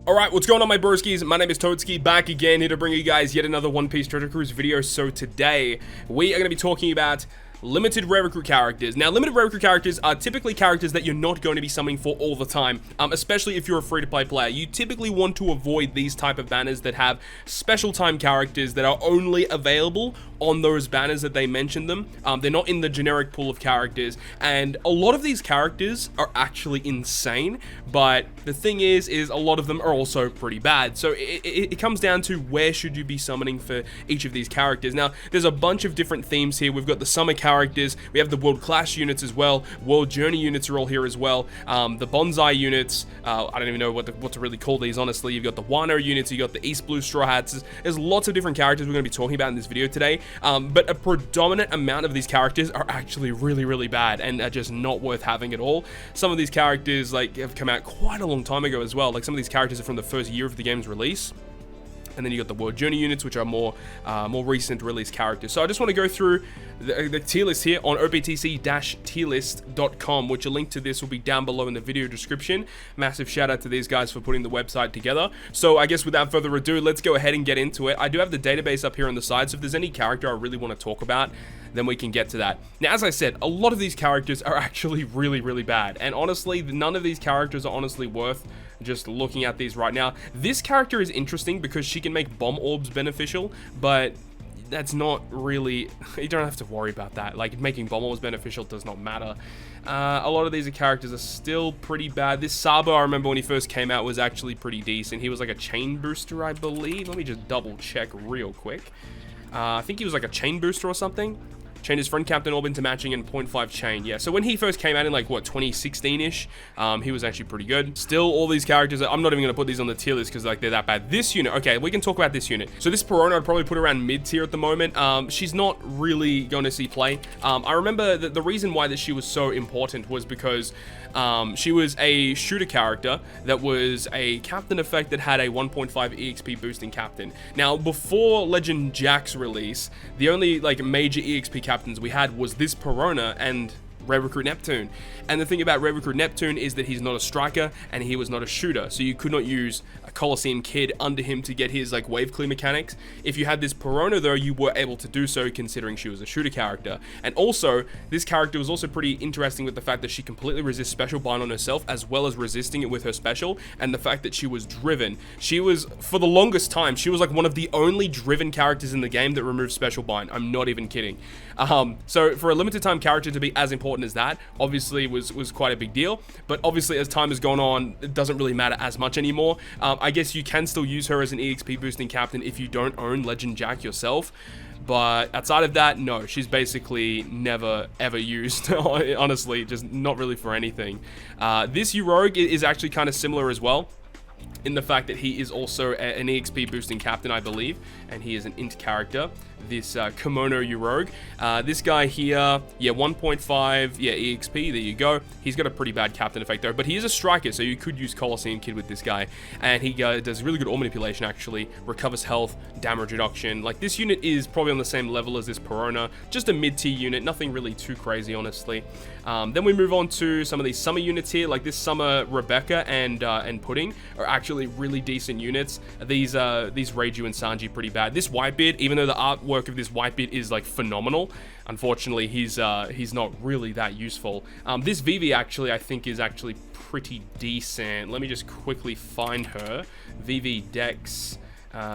Alright, what's going on my broskies? My name is Toadskii, back again here to bring you guys yet another One Piece Treasure Cruise video. So today, we are going to be talking about limited rare recruit characters. Now, limited rare recruit characters are typically characters that you're not going to be summoning for all the time, especially if you're a free-to-play player. You typically want to avoid these type of banners that have special time characters that are only available on those banners that they mention them. They're not in the generic pool of characters, and a lot of these characters are actually insane, but the thing is a lot of them are also pretty bad. So it comes down to where should you be summoning for each of these characters. Now, there's a bunch of different themes here. We've got the summer characters, we have the World Clash units as well, World Journey units are all here as well, the Bonsai units, I don't even know what to really call these, honestly. You've got the Wano units, you got the East Blue Straw Hats. There's lots of different characters we're going to be talking about in this video today, but a predominant amount of these characters are actually really bad and are just not worth having at all. Some of these characters like have come out quite a long time ago as well. Like some of these characters are from the first year of the game's release. And then you got the World Journey units, which are more recent release characters. So I just want to go through the tier list here on OPTC-tierlist.com, which a link to this will be down below in the video description. Massive shout out to these guys for putting the website together. So I guess without further ado, let's go ahead and get into it. I do have the database up here on the side, so if there's any character I really want to talk about, then we can get to that. Now, as I said, a lot of these characters are actually really bad. And honestly, none of these characters are honestly worth just looking at these right now. This character is interesting because she can make bomb orbs beneficial, but that's not really, you don't have to worry about that. Like, making bomb orbs beneficial does not matter. A lot of these characters are still pretty bad. This Sabo, I remember when he first came out, was actually pretty decent. He was like a chain booster, I believe. Let me just double check real quick. I think he was like a chain booster or something. Chained his friend Captain Orb into matching and 0.5 chain. Yeah, so when he first came out in like, what, 2016-ish, he was actually pretty good. Still, all these characters, I'm not even going to put these on the tier list because like they're that bad. This unit, okay, we can talk about this unit. So this Perona, I'd probably put around mid-tier at the moment. She's not really going to see play. I remember that the reason why that she was so important was because she was a shooter character that was a captain effect that had a 1.5 EXP boosting captain. Now, before Legend Jack's release, the only like major EXP captains we had was this Perona and Rare Recruit Neptune. And the thing about Rare Recruit Neptune is that he's not a striker and he was not a shooter, so you could not use a Colosseum Kid under him to get his like wave clear mechanics. If you had this Perona though, you were able to do so considering she was a shooter character. And also, this character was also pretty interesting with the fact that she completely resists special bind on herself as well as resisting it with her special, and the fact that she was driven. She was, for the longest time, she was like one of the only driven characters in the game that removed special bind. I'm not even kidding. So for a limited time character to be as important as that, obviously was quite a big deal, but obviously as time has gone on, it doesn't really matter as much anymore. I guess you can still use her as an EXP boosting captain if you don't own Legend Jack yourself, but outside of that, no, she's basically never ever used. Honestly, just not really for anything. This Rogue is actually kind of similar as well, in the fact that he is also an EXP boosting captain, I believe, and he is an int character. This Kimono Rogue. This guy here, yeah, 1.5, yeah, EXP, there you go. He's got a pretty bad captain effect though, but he is a striker, so you could use Colosseum Kid with this guy. And he does really good ore manipulation, actually. Recovers health, damage reduction. Like, this unit is probably on the same level as this Perona. Just a mid-tier unit, nothing really too crazy, honestly. Then we move on to some of these summer units here, like this Summer Rebecca and Pudding are actually really decent units. These Reiju and Sanji pretty bad. This Whitebeard, even though the artwork of this Whitebeard is like phenomenal, unfortunately he's not really that useful. This Vivi actually I think is actually pretty decent. Let me just quickly find her. Vivi Dex,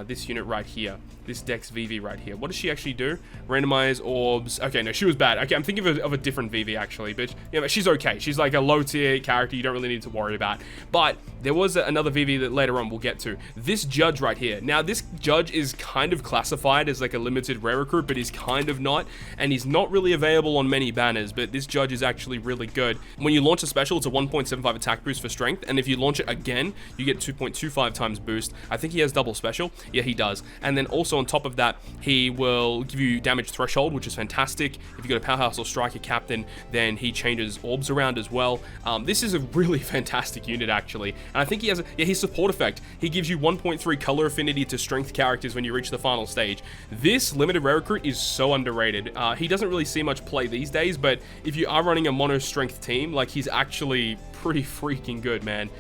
this unit right here. This Dex Vivi right here. What does she actually do? Randomize orbs. Okay, no, she was bad. Okay, I'm thinking of a different Vivi actually, but yeah, but she's okay. She's like a low tier character you don't really need to worry about. But there was another Vivi that later on we'll get to. This Judge right here. Now, this Judge is kind of classified as like a limited rare recruit, but he's kind of not, and he's not really available on many banners, but this Judge is actually really good. When you launch a special, it's a 1.75 attack boost for strength, and if you launch it again, you get 2.25 times boost. I think he has double special. Yeah, he does. And then also on top of that, he will give you damage threshold, which is fantastic. If you got a powerhouse or striker captain, then he changes orbs around as well. This is a really fantastic unit actually, and I think he has his support effect. He gives you 1.3 color affinity to strength characters when you reach the final stage. This limited rare recruit is so underrated. He doesn't really see much play these days, but if you are running a mono strength team, like, he's actually pretty freaking good, man.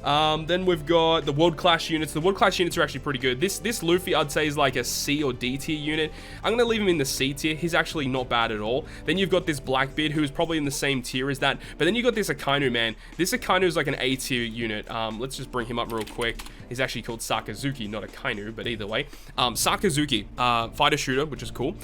Then we've got the World Class units. The World Class units are actually pretty good. This Luffy, I'd say, is like a C or D tier unit. I'm going to leave him in the C tier. He's actually not bad at all. Then you've got this Blackbeard, who is probably in the same tier as that. But then you've got this Akainu, man. This Akainu is like an A tier unit. Let's just bring him up real quick. He's actually called Sakazuki, not Akainu, but either way. Sakazuki, fighter shooter, which is cool.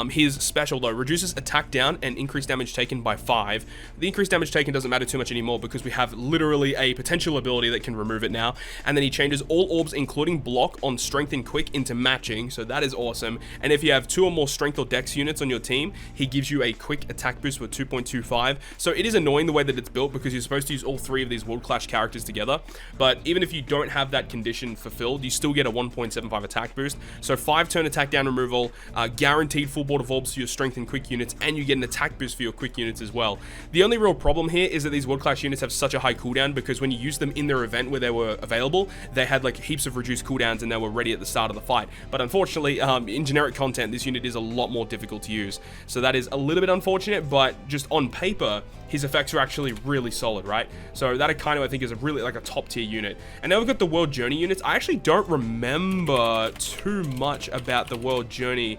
His special, though, reduces attack down and increased damage taken by 5. The increased damage taken doesn't matter too much anymore because we have literally a potential ability that can remove it now. And then he changes all orbs, including block, on strength and quick into matching, so that is awesome. And if you have 2 or more strength or dex units on your team, he gives you a quick attack boost with 2.25. So it is annoying the way that it's built because you're supposed to use all 3 of these World Clash characters together. But even if you don't have that condition fulfilled, you still get a 1.75 attack boost. So 5 turn attack down removal, guaranteed full board of orbs for your strength and quick units, and you get an attack boost for your quick units as well. The only real problem here is that these World Clash units have such a high cooldown because when you use them in their event where they were available, they had like heaps of reduced cooldowns and they were ready at the start of the fight. But unfortunately, in generic content, this unit is a lot more difficult to use. So that is a little bit unfortunate, but just on paper, his effects are actually really solid, right? So that Akainu, I think, is a really like a top tier unit. And now we've got the World Journey units. I actually don't remember too much about the World Journey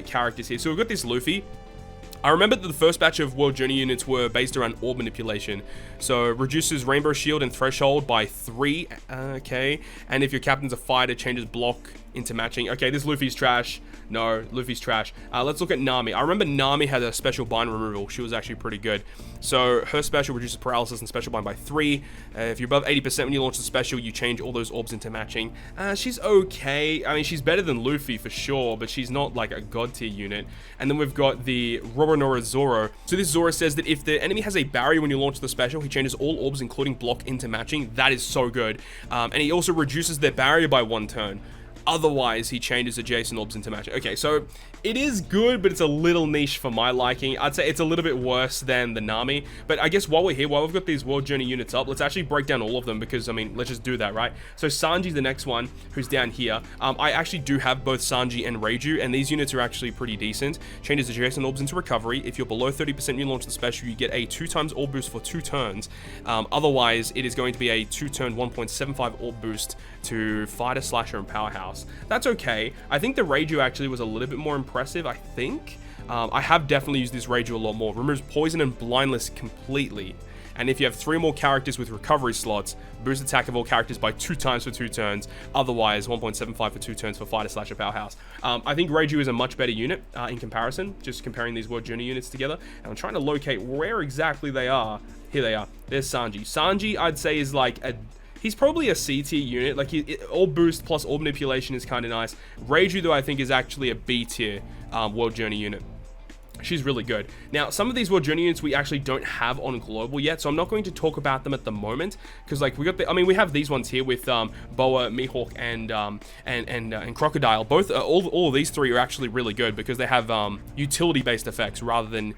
characters here. So we've got this Luffy. I remember that the first batch of World Journey units were based around orb manipulation. So reduces Rainbow Shield and Threshold by 3, okay. And if your captain's a fighter, changes block into matching. Okay, this Luffy's trash. No, Luffy's trash. Let's look at Nami. I remember Nami had a special bind removal. She was actually pretty good. So her special reduces paralysis and special bind by 3. If you're above 80% when you launch the special, you change all those orbs into matching. She's okay. I mean, she's better than Luffy for sure, but she's not like a god tier unit. And then we've got the Roronoa Zoro. So this Zoro says that if the enemy has a barrier when you launch the special, he changes all orbs, including block, into matching. That is so good. And he also reduces their barrier by 1 turn. Otherwise, he changes adjacent orbs into matching. Okay, so it is good, but it's a little niche for my liking. I'd say it's a little bit worse than the Nami. But I guess while we're here, while we've got these World Journey units up, let's actually break down all of them because, I mean, let's just do that, right? So Sanji's the next one, who's down here. I actually do have both Sanji and Reiju, and these units are actually pretty decent. Changes adjacent orbs into recovery. If you're below 30% when you launch the special, you get a 2 times orb boost for 2 turns. Otherwise, it is going to be a 2-turn 1.75 orb boost to Fighter, Slasher, and Powerhouse. That's okay. I think the Reiju actually was a little bit more impressive, I think. I have definitely used this Reiju a lot more. Removes poison and blindness completely. And if you have 3 more characters with recovery slots, boost attack of all characters by 2 times for 2 turns. Otherwise, 1.75 for 2 turns for Fighter, Slasher, Powerhouse. I think Reiju is a much better unit in comparison, just comparing these World Journey units together. And I'm trying to locate where exactly they are. Here they are. There's Sanji. Sanji, I'd say, is like a... He's probably a C tier unit. Like, orb boost plus orb manipulation is kind of nice. Reiju, though, I think is actually a B tier World Journey unit. She's really good. Now, some of these World Journey units we actually don't have on global yet, so I'm not going to talk about them at the moment because, like, we got the. I mean, we have these ones here with Boa, Mihawk, and Crocodile. Both, all of these 3 are actually really good because they have utility-based effects rather than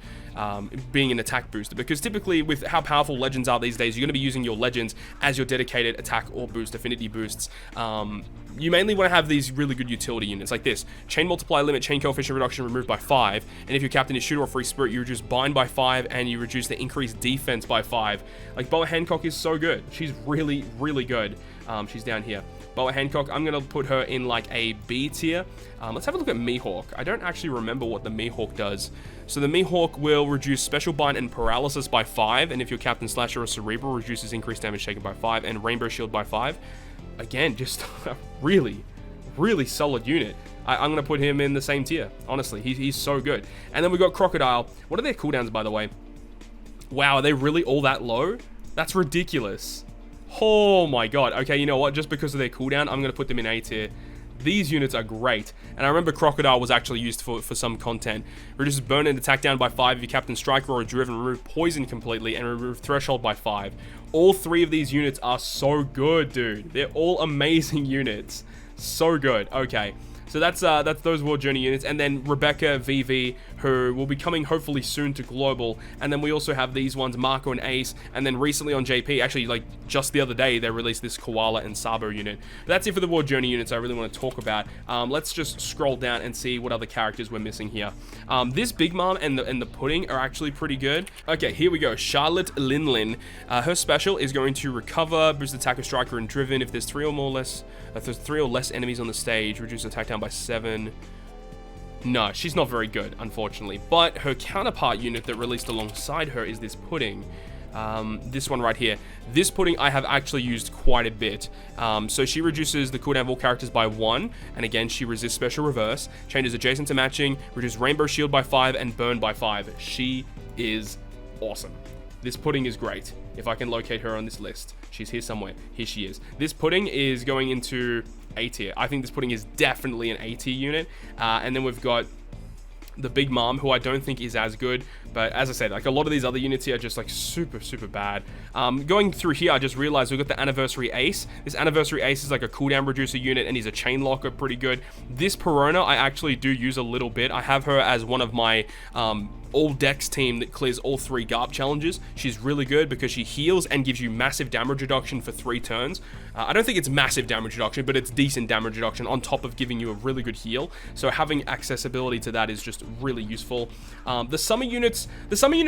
being an attack booster. Because typically, with how powerful legends are these days, you're going to be using your legends as your dedicated attack or boost, affinity boosts. You mainly want to have these really good utility units like this. Chain multiply limit, chain coefficient reduction removed by 5. And if your captain is shooter or free spirit, you reduce bind by 5 and you reduce the increased defense by 5. Like, Boa Hancock is so good. She's really, really good. She's down here. Boa Hancock, I'm going to put her in like a B tier. Let's have a look at Mihawk. I don't actually remember what the Mihawk does. So the Mihawk will reduce special bind and paralysis by 5. And if your captain, Slasher, or Cerebral, reduces increased damage taken by 5 and Rainbow Shield by 5. Again, just a really, really solid unit. I'm going to put him in the same tier. Honestly, he's so good. And then we've got Crocodile. What are their cooldowns, by the way? Wow, are they really all that low? That's ridiculous. Oh my god. Okay, you know what? Just because of their cooldown, I'm going to put them in A tier. These units are great. And I remember Crocodile was actually used for some content. Reduces burn and attack down by 5 if your captain, striker, or driven. Remove poison completely and remove threshold by 5. All 3 of these units are so good, dude. They're all amazing units. So good. Okay. So that's those World Journey units, and then Rebecca, Vivi, who will be coming hopefully soon to Global, and then we also have these ones, Marco and Ace, and then recently on JP, actually like just the other day, they released this Koala and Sabo unit. But that's it for the World Journey units I really want to talk about. Let's just scroll down and see what other characters we're missing here. This Big Mom and the Pudding are actually pretty good. Okay, here we go. Charlotte Linlin. Her special is going to recover, boost attack of Striker and Driven if there's three or less enemies on the stage, reduce attack down by 7. No, she's not very good, unfortunately. But her counterpart unit that released alongside her is this Pudding. This one right here. This Pudding I have actually used quite a bit. So she reduces the cooldown of all characters by 1, and again, she resists special reverse, changes adjacent to matching, reduces rainbow shield by 5, and burn by 5. She is awesome. This Pudding is great. If I can locate her on this list. She's here somewhere. Here she is. This Pudding is going into A tier. I think this Pudding is definitely an A tier unit. And then we've got the Big Mom, who I don't think is as good, but as I said, like a lot of these other units here are just like super bad. Going through here, I just realized we've got the Anniversary Ace. This Anniversary Ace is like a cooldown reducer unit, and he's a chain locker, pretty good. This Perona I actually do use a little bit. I have her as one of my all dex team that clears all 3 GARP challenges. She's really good because she heals and gives you massive damage reduction for 3 turns. I don't think it's massive damage reduction, but it's decent damage reduction on top of giving you a really good heal. So having accessibility to that is just really useful. The summer units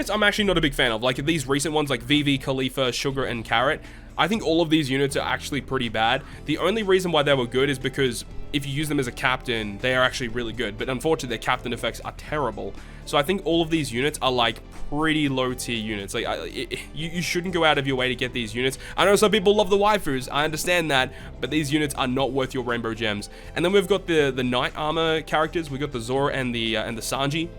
I'm actually not a big fan of. Like these recent ones like Vivi, Khalifa, Sugar, and Carrot. I think all of these units are actually pretty bad. The only reason why they were good is because if you use them as a captain, they are actually really good. But unfortunately, their captain effects are terrible. So I think all of these units are like pretty low tier units. Like you shouldn't go out of your way to get these units. I know some people love the waifus. I understand that, but these units are not worth your rainbow gems. And then we've got the knight armor characters. We've got the Zora and the Sanji.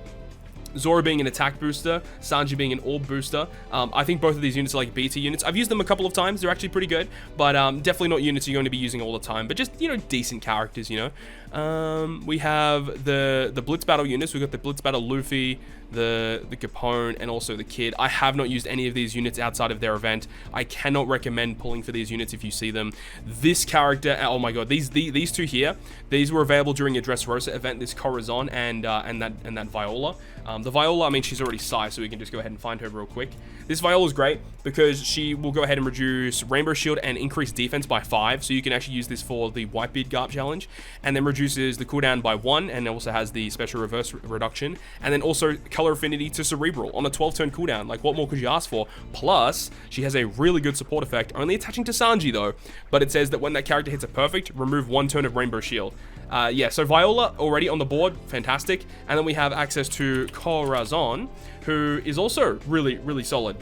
Zora being an attack booster, Sanji being an orb booster. I think both of these units are like BT units. I've used them a couple of times. They're actually pretty good, but definitely not units you're going to be using all the time, but just, you know, decent characters, you know. We have the Blitz Battle units. We've got the Blitz Battle Luffy, the Capone, and also the Kid. I have not used any of these units outside of their event. I cannot recommend pulling for these units if you see them. This character, oh my god, these two here, these were available during a Dressrosa event, this Corazon and that Viola. The Viola, I mean, she's already Psy, so we can just go ahead and find her real quick. This Viola is great because she will go ahead and reduce Rainbow Shield and increase defense by 5, so you can actually use this for the Whitebeard GARP challenge, and then reduces the cooldown by 1, and also has the special reverse reduction, and then also color affinity to Cerebral on a 12-turn cooldown. Like, what more could you ask for? Plus, she has a really good support effect, only attaching to Sanji though, but it says that when that character hits a perfect, remove 1 turn of Rainbow Shield. Yeah, so Viola already on the board, fantastic. And then we have access to Corazon, who is also really solid.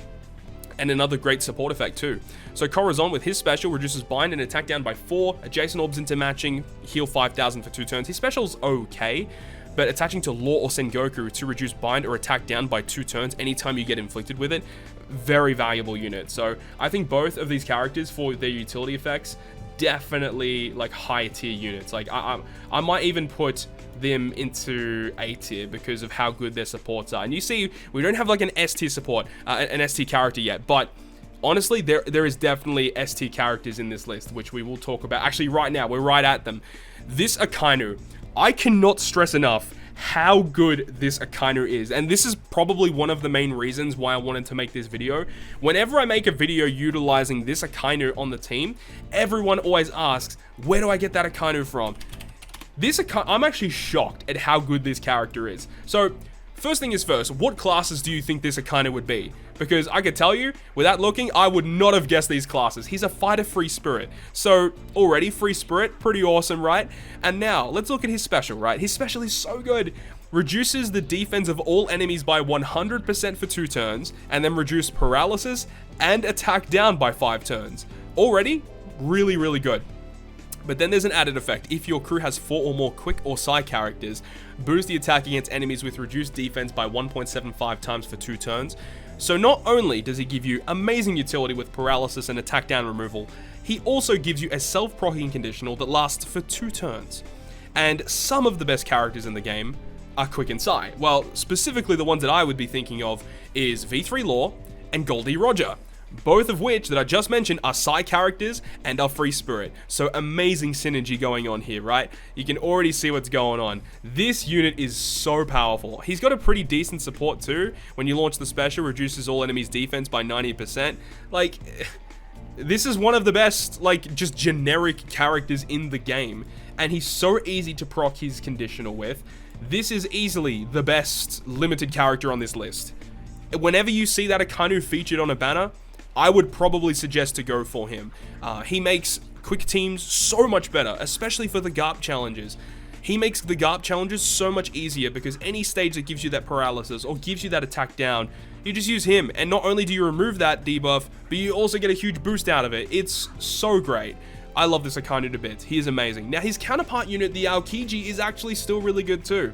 And another great support effect too. So Corazon with his special reduces bind and attack down by 4, adjacent orbs into matching, heal 5,000 for 2 turns. His special's okay, but attaching to Law or Sengoku to reduce bind or attack down by 2 turns anytime you get inflicted with it, very valuable unit. So I think both of these characters for their utility effects, definitely like high tier units. Like I might even put them into A tier because of how good their supports are. And you see, we don't have like an S tier support, an S tier character yet, but honestly, there is definitely S tier characters in this list, which we will talk about. Actually, right now, we're right at them. This Akainu, I cannot stress enough how good this Akainu is, and this is probably one of the main reasons why I wanted to make this video. Whenever I make a video utilizing this Akainu on the team, everyone always asks, where do I get that Akainu from? This Akainu, I'm actually shocked at how good this character is. So first thing is first, what classes do you think this Akainu would be? Because I could tell you, without looking, I would not have guessed these classes. He's a fighter free spirit. So already free spirit, pretty awesome, right? And now let's look at his special, right? His special is so good. Reduces the defense of all enemies by 100% for 2 turns, and then reduce paralysis and attack down by 5 turns. Already, really good. But then there's an added effect. If your crew has 4 or more quick or Psy characters, boost the attack against enemies with reduced defense by 1.75 times for 2 turns. So not only does he give you amazing utility with paralysis and attack down removal, he also gives you a self-proccing conditional that lasts for 2 turns. And some of the best characters in the game are quick and Psy. Well, specifically the ones that I would be thinking of is V3 Law and Goldie Roger. both of which that I just mentioned are side characters and are free spirit. So amazing synergy going on here, right? You can already see what's going on. This unit is so powerful. He's got a pretty decent support too. When you launch the special, reduces all enemies' defense by 90%. Like, this is one of the best, like, just generic characters in the game. And he's so easy to proc his conditional with. This is easily the best limited character on this list. Whenever you see that Akainu featured on a banner, I would probably suggest to go for him. He makes quick teams so much better, especially for the GARP challenges. He makes the GARP challenges so much easier because any stage that gives you that paralysis or gives you that attack down, you just use him. And not only do you remove that debuff, but you also get a huge boost out of it. It's so great. I love this Akainu to bits. He is amazing. Now, his counterpart unit, the Aokiji, is actually still really good too.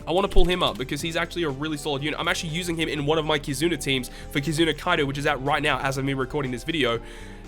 I want to pull him up because he's actually a really solid unit. I'm actually using him in one of my Kizuna teams for Kizuna Kaido, which is out right now as of me recording this video.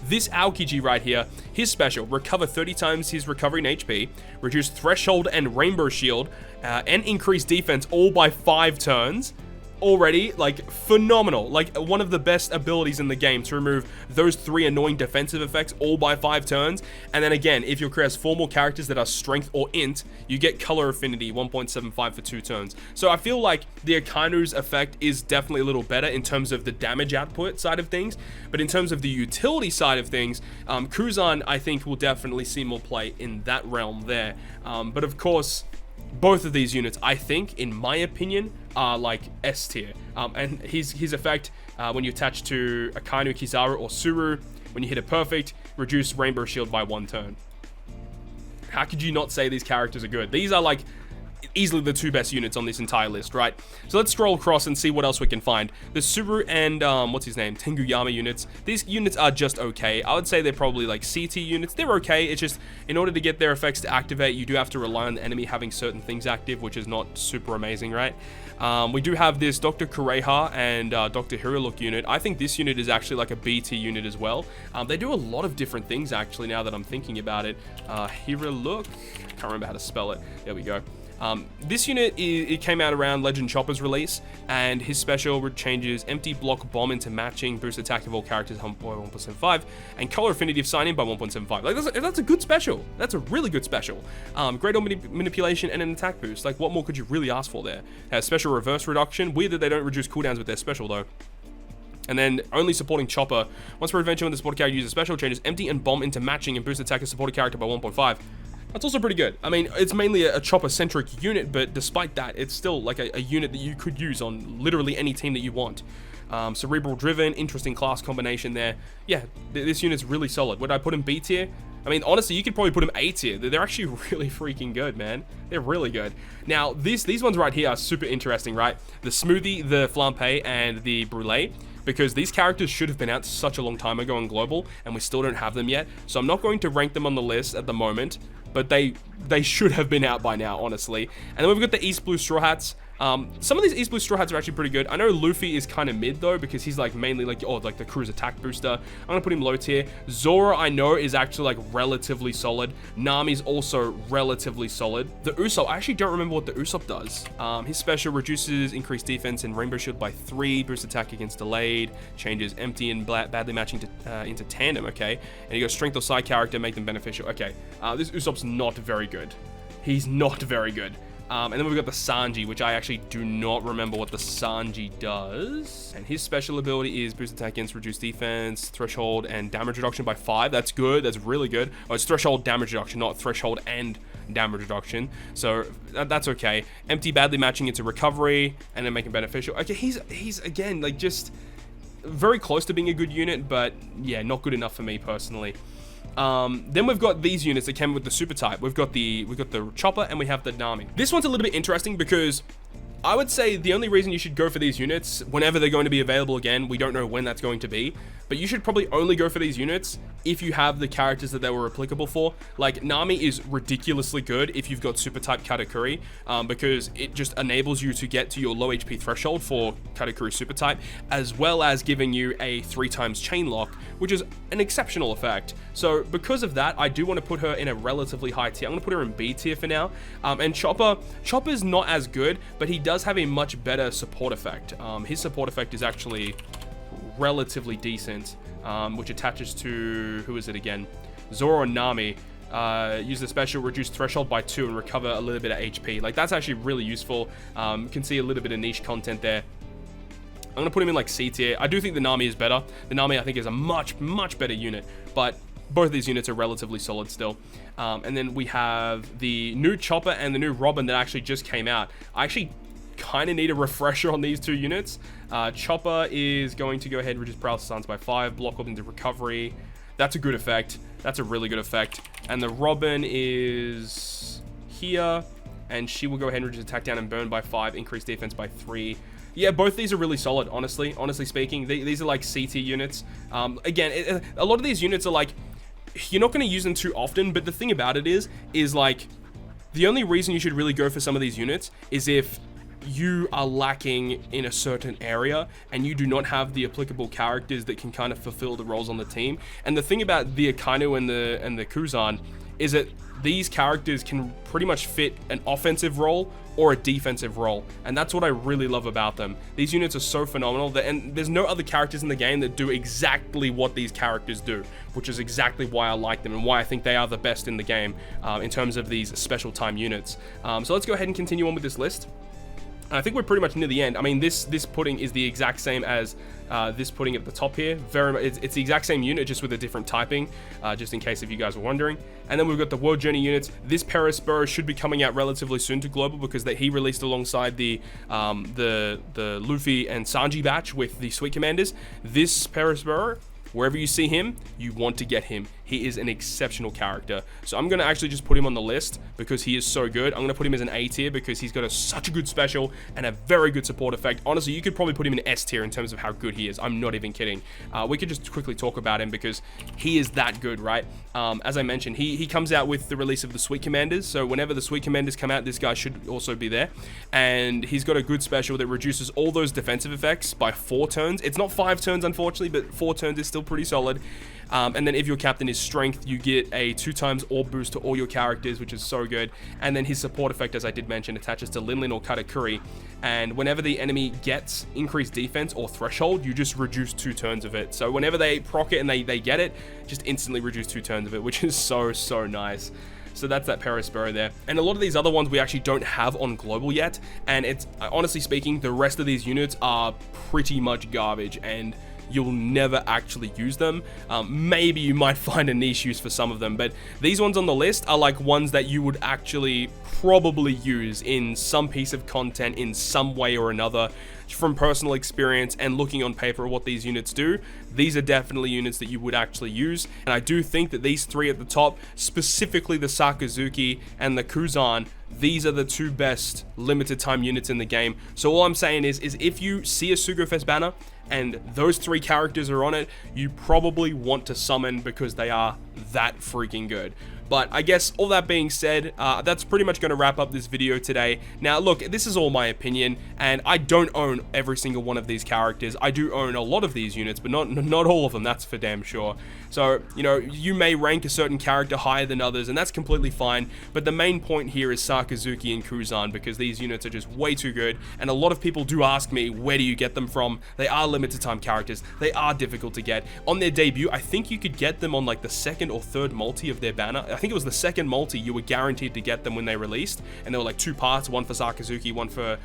This Aokiji right here, his special, recover 30 times his recovery in HP, reduce threshold and rainbow shield, and increase defense all by 5 turns. Already, like, phenomenal. Like, one of the best abilities in the game to remove those 3 annoying defensive effects all by 5 turns. And then again, if your crew has 4 more characters that are strength or int, you get color affinity 1.75 for 2 turns. So I feel like the Akainu's effect is definitely a little better in terms of the damage output side of things. But in terms of the utility side of things, Kuzan, I think, will definitely see more play in that realm there. But of course, both of these units, I think, in my opinion, are like S tier. And his effect, when you attach to Akainu, Kizaru, or Suru, when you hit a perfect, reduce Rainbow Shield by 1 turn. How could you not say these characters are good? These are like easily the 2 best units on this entire list, right? So let's scroll across and see what else we can find. The Suru and, what's his name? Tenguyama units. These units are just okay. I would say they're probably like CT units. They're okay. It's just, in order to get their effects to activate, you do have to rely on the enemy having certain things active, which is not super amazing, right? We do have this Dr. Kureha and Dr. Hiruluk unit. I think this unit is actually like a BT unit as well. They do a lot of different things, actually, now that I'm thinking about it. Hiruluk, can't remember how to spell it. There we go. This unit, it came out around Legend Chopper's release, and his special changes empty block bomb into matching, boost attack of all characters by 1.75, and color affinity of sign in by 1.75. Like, that's a good special. That's a really good special. Great on manipulation and an attack boost. Like, what more could you really ask for there? Has special reverse reduction. Weird that they don't reduce cooldowns with their special though. And then only supporting Chopper. Once per adventure when the supported character uses special, changes empty and bomb into matching and boost attack of supported character by 1.5. That's also pretty good. I mean, it's mainly a Chopper-centric unit, but despite that, it's still like a unit that you could use on literally any team that you want. Cerebral-driven, interesting class combination there. Yeah, this unit's really solid. Would I put him B tier? I mean, honestly, you could probably put him A tier. They're actually really freaking good, man. They're really good. Now, these ones right here are super interesting, right? The Smoothie, the Flampe, and the Brulee. Because these characters should have been out such a long time ago on Global, and we still don't have them yet. So I'm not going to rank them on the list at the moment, but they should have been out by now, honestly. And then we've got the East Blue Straw Hats. Some of these East Blue Straw Hats are actually pretty good. I know Luffy is kind of mid though, because he's like mainly like, like the cruise attack booster. I'm gonna put him low tier. Zoro, I know, is actually like relatively solid. Nami's also relatively solid. The Usopp, I actually don't remember what the Usopp does. His special reduces increased defense and Rainbow Shield by 3, boost attack against delayed, changes empty and badly matching to, into tandem, okay? And you go strength or side character, make them beneficial. Okay, this Usopp's not very good. He's not very good. And then we've got the Sanji, which I actually do not remember what the Sanji does. And his special ability is boost attack against reduced defense, threshold, and damage reduction by 5. That's good. That's really good. Oh, it's threshold damage reduction, not threshold and damage reduction. So that's okay. Empty badly matching into recovery, and then making beneficial. Okay, he's again, like, just very close to being a good unit, but yeah, not good enough for me personally. Then we've got these units that came with the super type. We've got the Chopper and we have the Nami. This one's a little bit interesting because I would say the only reason you should go for these units whenever they're going to be available again, we don't know when that's going to be, but you should probably only go for these units if you have the characters that they were applicable for. Like, Nami is ridiculously good if you've got super type Katakuri, because it just enables you to get to your low HP threshold for Katakuri super type, as well as giving you a 3x chain lock, which is an exceptional effect. So because of that, I do want to put her in a relatively high tier. I'm going to put her in B tier for now. And Chopper's not as good, but he does have a much better support effect. His support effect is actually relatively decent, which attaches to, who is it again? Zoro and Nami. Use the special, reduce threshold by 2 and recover a little bit of HP. Like, that's actually really useful. Can see a little bit of niche content there. I'm going to put him in like C tier. I do think the Nami is better. The Nami, I think, is a much better unit, but both of these units are relatively solid still. And then we have the new Chopper and the new Robin that actually just came out. I actually kind of need a refresher on these two units. Chopper is going to go ahead and reduce paralysis stance by 5, block up into recovery. That's a good effect. That's a really good effect. And the Robin is here, and she will go ahead and reduce attack down and burn by 5, increase defense by 3. Yeah, both these are really solid, honestly speaking. These are like CT units. Again, a lot of these units are like, you're not going to use them too often, but the thing about it is like, the only reason you should really go for some of these units is if you are lacking in a certain area and you do not have the applicable characters that can kind of fulfill the roles on the team. And the thing about the Akainu and the Kuzan is that these characters can pretty much fit an offensive role or a defensive role, and that's what I really love about them. These units are so phenomenal, and there's no other characters in the game that do exactly what these characters do, which is exactly why I like them and why I think they are the best in the game in terms of these special time units. So let's go ahead and continue on with this list. I think we're pretty much near the end. I mean, this pudding is the exact same as this pudding at the top here. It's the exact same unit, just with a different typing, just in case if you guys were wondering. And then we've got the World Journey units. This Perisburrow should be coming out relatively soon to Global, because he released alongside the Luffy and Sanji batch with the Sweet Commanders. This Perisburrow, wherever you see him, you want to get him. He is an exceptional character. So I'm going to actually just put him on the list because he is so good. I'm going to put him as an A tier because he's got such a good special and a very good support effect. Honestly, you could probably put him in S tier in terms of how good he is. I'm not even kidding. We could just quickly talk about him because he is that good, right? As I mentioned, he comes out with the release of the Sweet Commanders. So whenever the Sweet Commanders come out, this guy should also be there. And he's got a good special that reduces all those defensive effects by 4 turns. It's not 5 turns, unfortunately, but 4 turns is still pretty solid. And then if your captain is strength, you get a 2x orb boost to all your characters, which is so good. And then his support effect, as I did mention, attaches to Linlin or Katakuri. And whenever the enemy gets increased defense or threshold, you just reduce 2 turns of it. So whenever they proc it and they get it, just instantly reduce 2 turns of it, which is so nice. So that's that Perisburrow there. And a lot of these other ones we actually don't have on Global yet. And it's, honestly speaking, the rest of these units are pretty much garbage, and you'll never actually use them. Maybe you might find a niche use for some of them, but these ones on the list are like ones that you would actually probably use in some piece of content in some way or another. From personal experience and looking on paper at what these units do, these are definitely units that you would actually use. And I do think that these 3 at the top, specifically the Sakazuki and the Kuzan, these are the 2 best limited time units in the game. So all I'm saying is if you see a Sugofest banner and those 3 characters are on it, you probably want to summon because they are that freaking good. But I guess all that being said, that's pretty much going to wrap up this video today. Now, look, this is all my opinion, and I don't own every single one of these characters. I do own a lot of these units, but not all of them, that's for damn sure. So, you know, you may rank a certain character higher than others, and that's completely fine. But the main point here is Sakazuki and Kuzan, because these units are just way too good. And a lot of people do ask me, where do you get them from? They are limited time characters. They are difficult to get. On their debut, I think you could get them on like the 2nd or 3rd multi of their banner. I think it was the 2nd multi you were guaranteed to get them when they released, and there were like 2 parts, one for Sakazuki, one for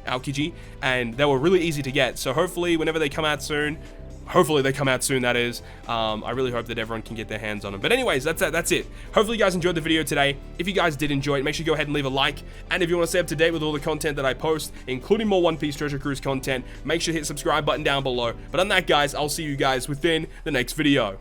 Aokiji, and they were really easy to get. So hopefully whenever they come out soon, that is, I really hope that everyone can get their hands on them. But anyways, that's it. Hopefully you guys enjoyed the video today. If you guys did enjoy it, make sure you go ahead and leave a like. And if you want to stay up to date with all the content that I post, including more One Piece Treasure Cruise content, make sure to hit the subscribe button down below. But on that, guys, I'll see you guys within the next video.